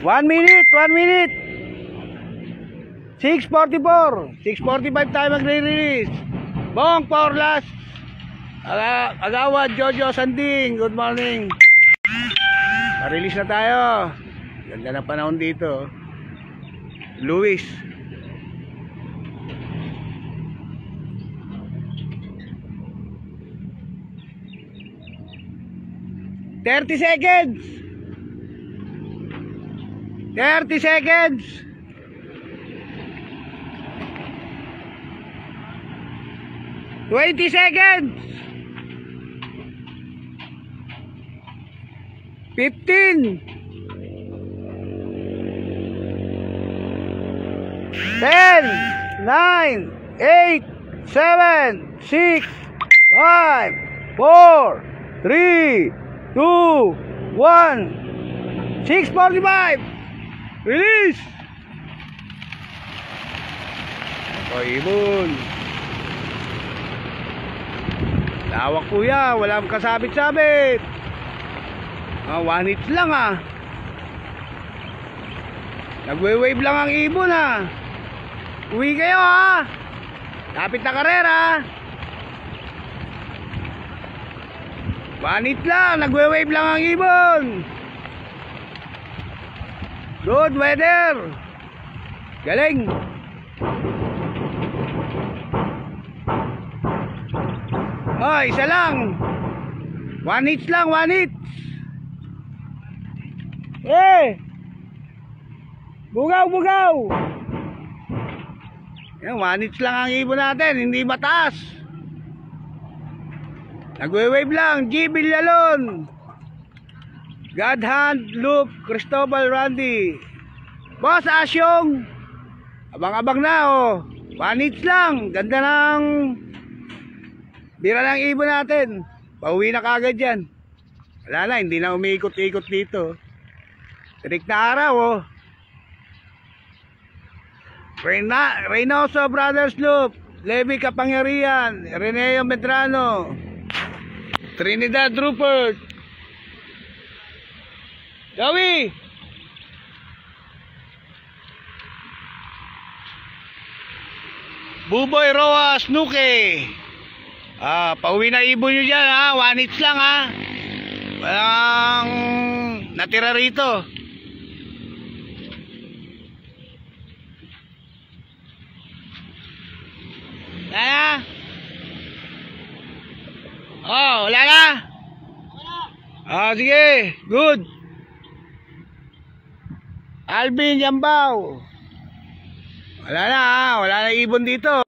1 minute, 1 minute. 6:44. 6:45 tayo magre-release. Bong, power last. Agawad, Jojo, Sanding, good morning. Pa-release na tayo. Ganda na panahon dito. Luis. "30 seconds. 30 seconds. 20 seconds. 15. 10, 9, 8, 7, 6, 5, 4, 3, 2, 1. 6:45. Release. Ibon. Lawak kuya, walang kasabit-sabit. 1 hit lang Nagwe-wave lang ang ibon Uwi kayo Lapit na karera. 1 hit lang, nagwe-wave lang ang ibon. Good weather. Galing. Isa lang. 1 hit lang, 1 hit. Bugaw, bugaw. Yan, 1 hit lang ang ibon natin, hindi mataas. Nagwe-wave lang. G. Villalon, God Hand, Luke, Cristobal, Randy, Boss Asyong. Abang-abang na 1 hit lang. Ganda ng bira ng ibon natin. Pauwi na kagad yan. Wala na, hindi na umiikot-ikot dito. Tirik na araw Reynoso Brothers Loop, Levi Kapangyarihan, Reneo Medrano, Trinidad Rupert, Gawi, Buboy Roa Snuke. Pauwi na ibon nyo dyan 1 hits lang walang natira rito. Wala na? Sige, good. Alvin Yambao. Wala na ibon dito.